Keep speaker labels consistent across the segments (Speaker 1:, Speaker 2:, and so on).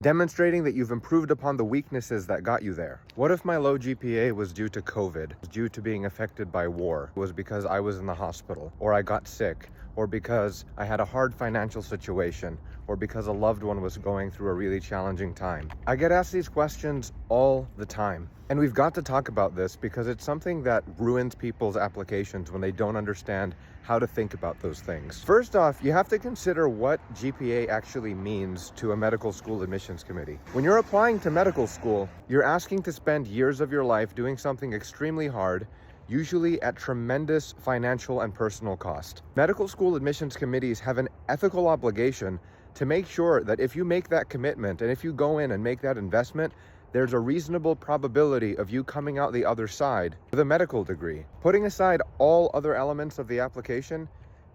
Speaker 1: demonstrating that you've improved upon the weaknesses that got you there. What if my low GPA was due to COVID, due to being affected by war, was because I was in the hospital, or I got sick, or because I had a hard financial situation, or because a loved one was going through a really challenging time? I get asked these questions all the time. And we've got to talk about this because it's something that ruins people's applications when they don't understand how to think about those things. First off, you have to consider what GPA actually means to a medical school admissions committee. When you're applying to medical school, you're asking to spend years of your life doing something extremely hard, usually at tremendous financial and personal cost. Medical school admissions committees have an ethical obligation to make sure that if you make that commitment and if you go in and make that investment, there's a reasonable probability of you coming out the other side with a medical degree. Putting aside all other elements of the application,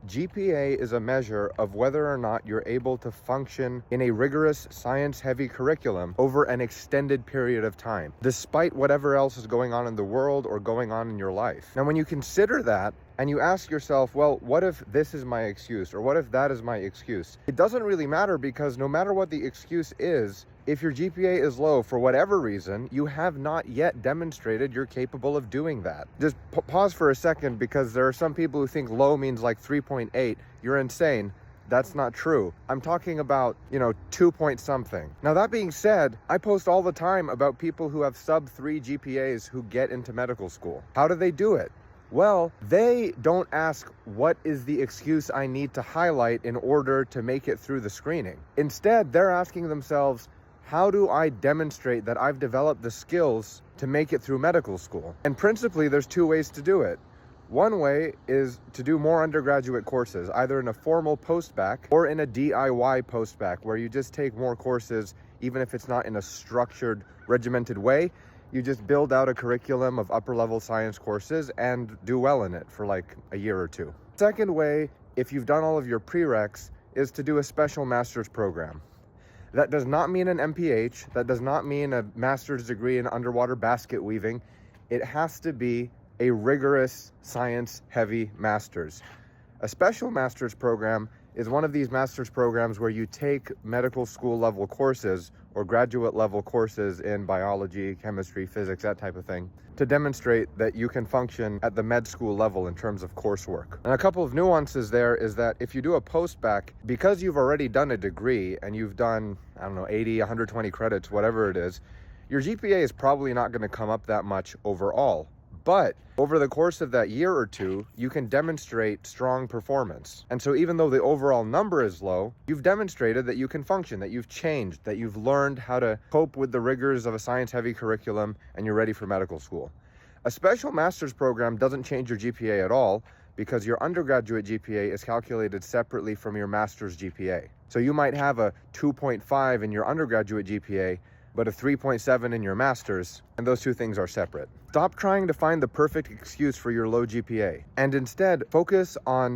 Speaker 1: GPA is a measure of whether or not you're able to function in a rigorous science-heavy curriculum over an extended period of time, despite whatever else is going on in the world or going on in your life. Now, when you consider that, and you ask yourself, well, what if this is my excuse? Or what if that is my excuse? It doesn't really matter, because no matter what the excuse is, if your GPA is low for whatever reason, you have not yet demonstrated you're capable of doing that. Just pause for a second, because there are some people who think low means like 3.8. You're insane. That's not true. I'm talking about, 2 point something. Now, that being said, I post all the time about people who have sub 3 GPAs who get into medical school. How do they do it? Well, they don't ask, what is the excuse I need to highlight in order to make it through the screening? Instead, they're asking themselves, how do I demonstrate that I've developed the skills to make it through medical school? And principally, there's 2 ways to do it. One way is to do more undergraduate courses, either in a formal post-bac or in a DIY post-bac, where you just take more courses, even if it's not in a structured, regimented way. You just build out a curriculum of upper-level science courses and do well in it for like a year or 2. Second way, if you've done all of your prereqs, is to do a special master's program. That does not mean an MPH. That does not mean a master's degree in underwater basket weaving. It has to be a rigorous science-heavy master's. A special master's program is one of these master's programs where you take medical school level courses or graduate level courses in biology, chemistry, physics, that type of thing, to demonstrate that you can function at the med school level in terms of coursework. And a couple of nuances there is that if you do a post-bac, because you've already done a degree and you've done, 80, 120 credits, whatever it is, your GPA is probably not going to come up that much overall. But over the course of that year or 2, you can demonstrate strong performance. And so even though the overall number is low, you've demonstrated that you can function, that you've changed, that you've learned how to cope with the rigors of a science-heavy curriculum, and you're ready for medical school. A special master's program doesn't change your GPA at all, because your undergraduate GPA is calculated separately from your master's GPA. So you might have a 2.5 in your undergraduate GPA, but a 3.7 in your master's, and those 2 things are separate. Stop trying to find the perfect excuse for your low GPA, and instead focus on